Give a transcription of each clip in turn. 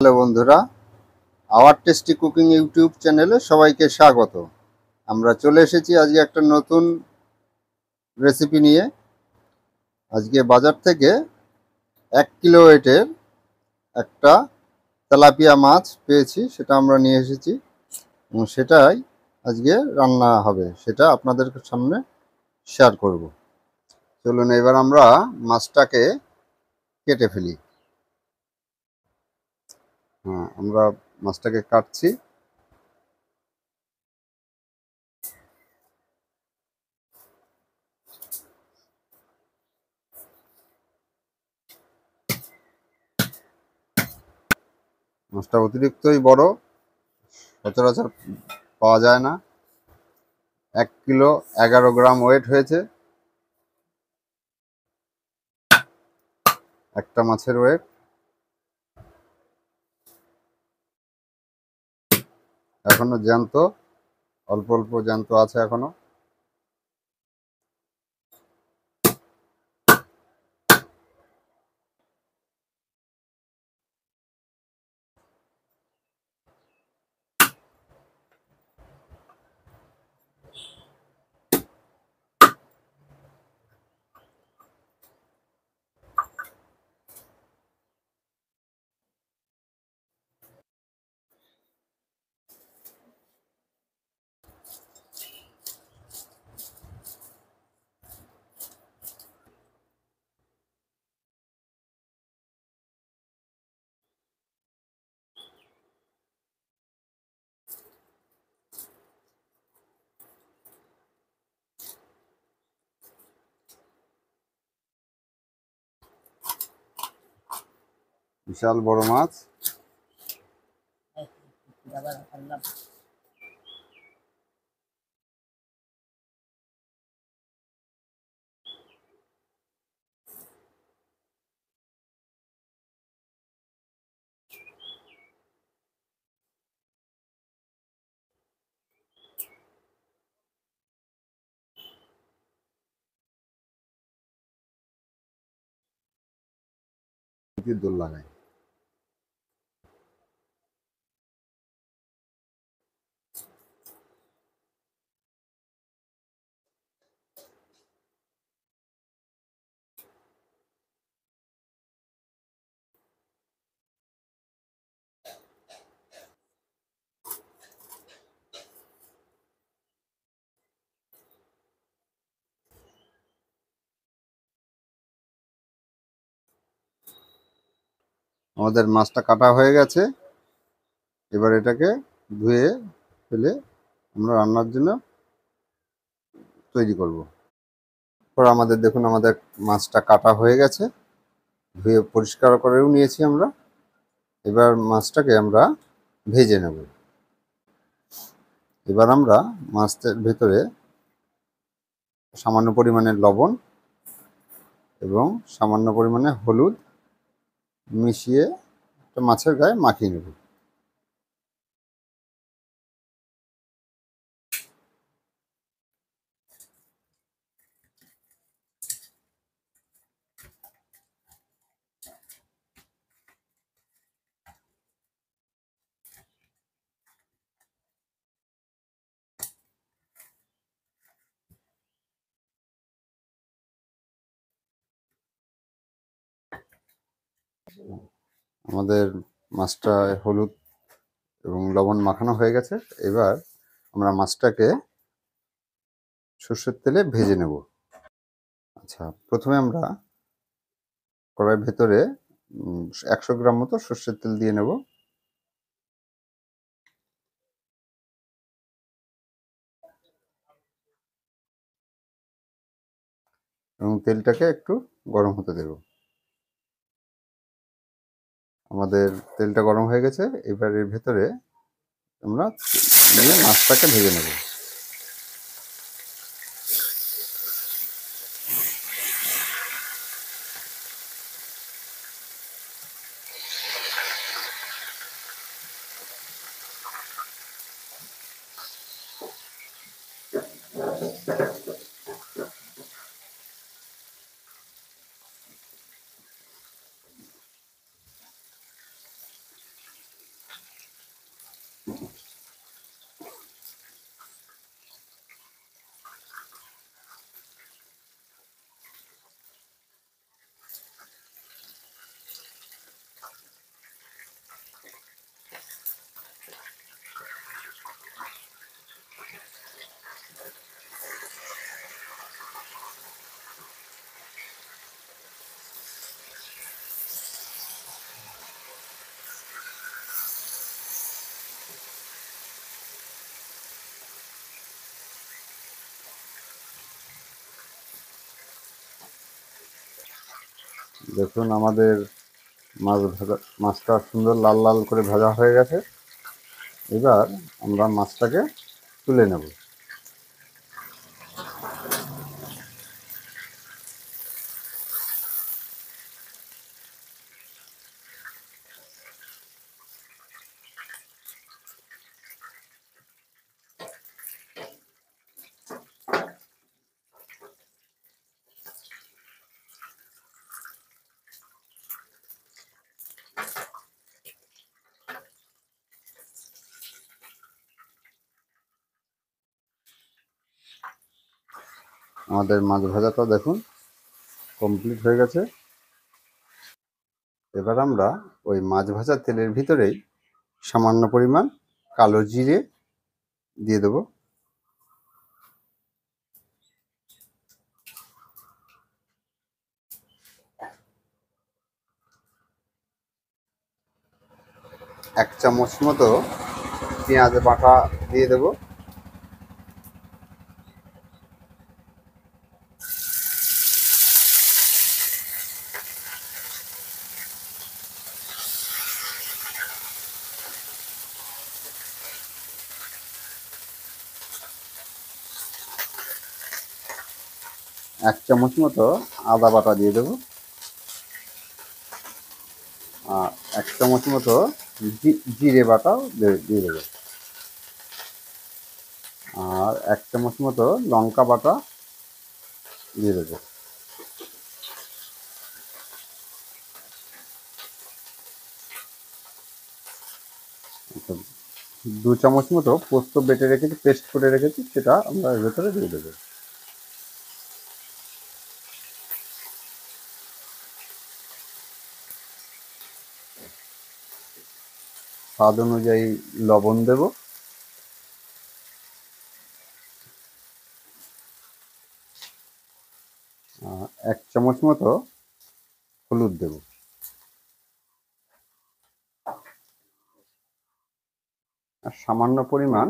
Hello বন্ধুরা, hour tasty cooking YouTube চ্যানেলে সবাইকে স্বাগত। আমরা চলে এসেছি আজকে একটা নতুন রেসিপি নিয়ে। আজকে বাজার থেকে 1 কিলো ওয়েটের একটা তেলাপিয়া মাছ পেয়েছি, সেটা আমরা নিয়ে এসেছি এবং সেটাই আজকে রান্না হবে, সেটা আপনাদের সামনে শেয়ার করব। চলুন এবার আমরা মাছটাকে কেটে ফেলি। আমরা মাছটাকে কাটছি। মাছটা অতিরিক্তই বড়, সচরাচর পাওয়া যায় না। 1 কিলো 11 গ্রাম ওয়েট হয়েছে একটা মাছের ওয়েট। এখনো জ্যান্ত, অল্প অল্প জ্যান্ত আছে এখনো। বিশাল বড় মাছ। দোল লাগায়। আমাদের মাছটা কাটা হয়ে গেছে। এবার এটাকে ধুয়ে ফেলে আমরা রান্নার জন্য তৈরি করব। এরপর আমাদের দেখুন, আমাদের মাছটা কাটা হয়ে গেছে, ধুয়ে পরিষ্কার করেও নিয়েছি আমরা। এবার মাছটাকে আমরা ভেজে নেব। এবার আমরা মাছের ভেতরে সামান্য পরিমাণে লবণ এবং সামান্য পরিমাণে হলুদ মিশিয়ে মাছের গায়ে মাখিয়ে নেব। আমাদের মাছটা হলুদ এবং লবণ মাখানো হয়ে গেছে। এবার আমরা মাছটাকে সর্ষের তেলে ভেজে নেব। আচ্ছা, প্রথমে আমরা কড়াইয়ের ভেতরে 100 গ্রাম মতো সর্ষের তেল দিয়ে নেব। এবং তেলটাকে একটু গরম হতে দেব। আমাদের তেলটা গরম হয়ে গেছে। এবার এর ভেতরে আমরা দিয়ে মাছটাকে ভেজে নেব। দেখুন আমাদের মাছটা সুন্দর লাল লাল করে ভাজা হয়ে গেছে। এবার আমরা মাছটাকে তুলে নেব। আমাদের মাছ ভাজাটা দেখুন কমপ্লিট হয়ে গেছে। এবার আমরা ওই মাছ ভাজার তেলের ভিতরেই সামান্য পরিমাণ কালো জিরে দিয়ে দেবো। এক চামচ মতো পেঁয়াজ বাটা দিয়ে দেবো। এক চামচ মতো আদা বাটা দিয়ে দেবো। আর এক চামচ মতো জিরে বাটাও দিয়ে দেবো। আর এক চামচ মতো লঙ্কা বাটা দিয়ে দেবো। দু চামচ মতো পোস্ত বেটে রেখেছি, পেস্ট করে রেখেছি, সেটা আমরা এর ভেতরে দিয়ে দেবো। স্বাদ অনুযায়ী লবণ দেব। এক চামচ মতো হলুদ দেব। আর সামান্য পরিমাণ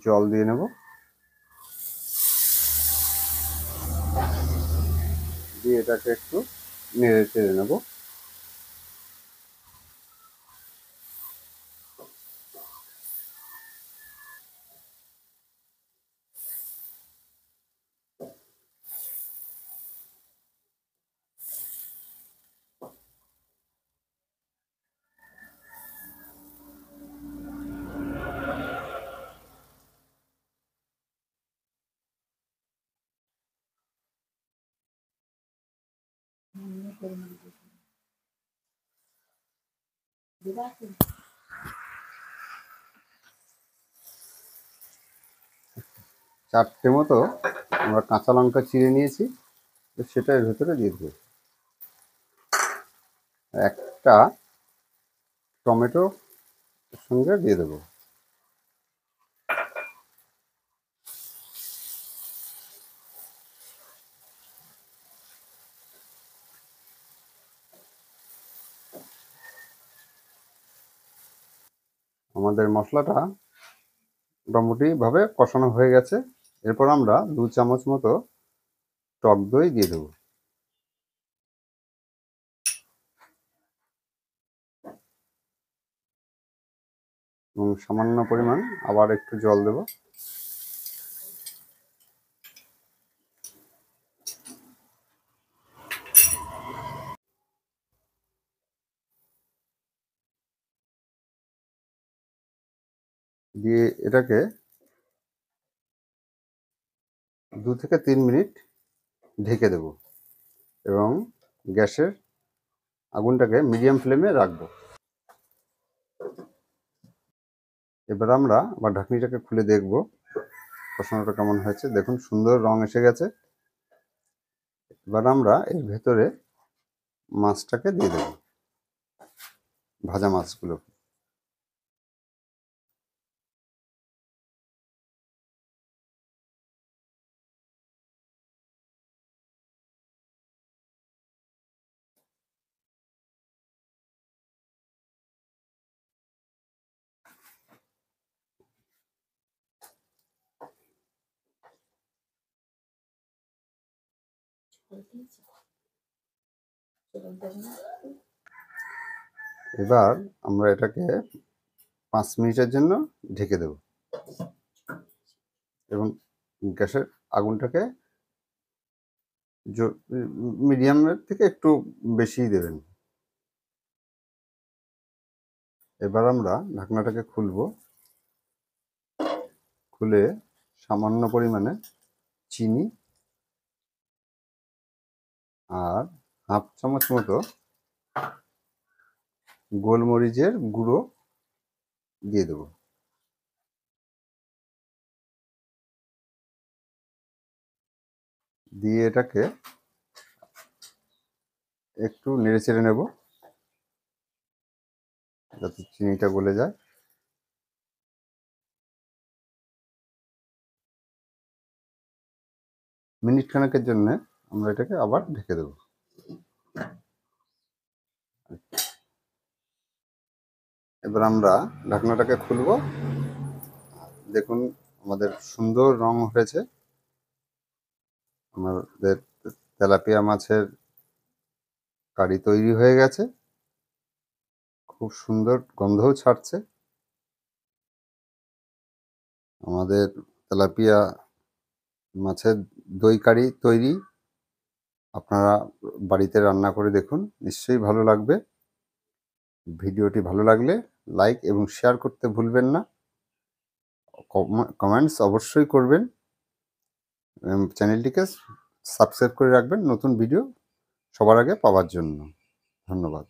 জল দিয়ে নেব। দিয়ে এটাকে একটু নেড়ে চেড়ে নেব। চারটে মতো আমরা কাঁচা লঙ্কা চিড়ে নিয়েছি, সেটা এর ভেতরে দিয়ে দেবো। একটা টমেটো সঙ্গে দিয়ে দেবো। আমাদের মশলাটা মোটামুটিভাবে কষানো হয়ে গেছে। এরপর আমরা দু চামচ মতো টক দই দিয়ে দেবো। এবং সামান্য পরিমাণ আবার একটু জল দেব। দিয়ে এটাকে 2 থেকে 3 মিনিট ঢেকে দেব এবং গ্যাসের আগুনটাকে মিডিয়াম ফ্লেমে রাখবো। এবার আমরা আবার ঢাকনিটাকে খুলে দেখব কষানোটা কেমন হয়েছে। দেখুন সুন্দর রং এসে গেছে। এবার আমরা এর ভেতরে মাছটাকে দিয়ে দেব, ভাজা মাছগুলো। এবার আমরা এটাকে 5 মিনিটের জন্য ঢেকে দেব এবং গ্যাসের আগুনটাকে মিডিয়ামের থেকে একটু বেশি দেবেন। এবার আমরা ঢাকনাটাকে খুলব, খুলে সামান্য পরিমাণে চিনি আর হাফ চামচ মতো গোলমরিচের গুঁড়ো দিয়ে দেব। দিয়ে এটাকে একটু নেড়ে চেড়ে নেব যাতে চিনিটা গলে যায়। মিনিট খানেকের জন্য আমরা এটাকে আবার ঢেকে দেব। এবার আমরা ঢাকনাটাকে খুলব। দেখুন আমাদের সুন্দর রং হয়েছে। আমাদের তেলাপিয়া মাছের কারি তৈরি হয়ে গেছে, খুব সুন্দর গন্ধও ছাড়ছে। আমাদের তেলাপিয়া মাছের দই কারি তৈরি। আপনারা বাড়িতে রান্না করে দেখুন, নিশ্চয়ই ভালো লাগবে। ভিডিওটি ভালো লাগলে লাইক এবং শেয়ার করতে ভুলবেন না। কমেন্টস অবশ্যই করবেন। চ্যানেলটিকে সাবস্ক্রাইব করে রাখবেন নতুন ভিডিও সবার আগে পাওয়ার জন্য। ধন্যবাদ।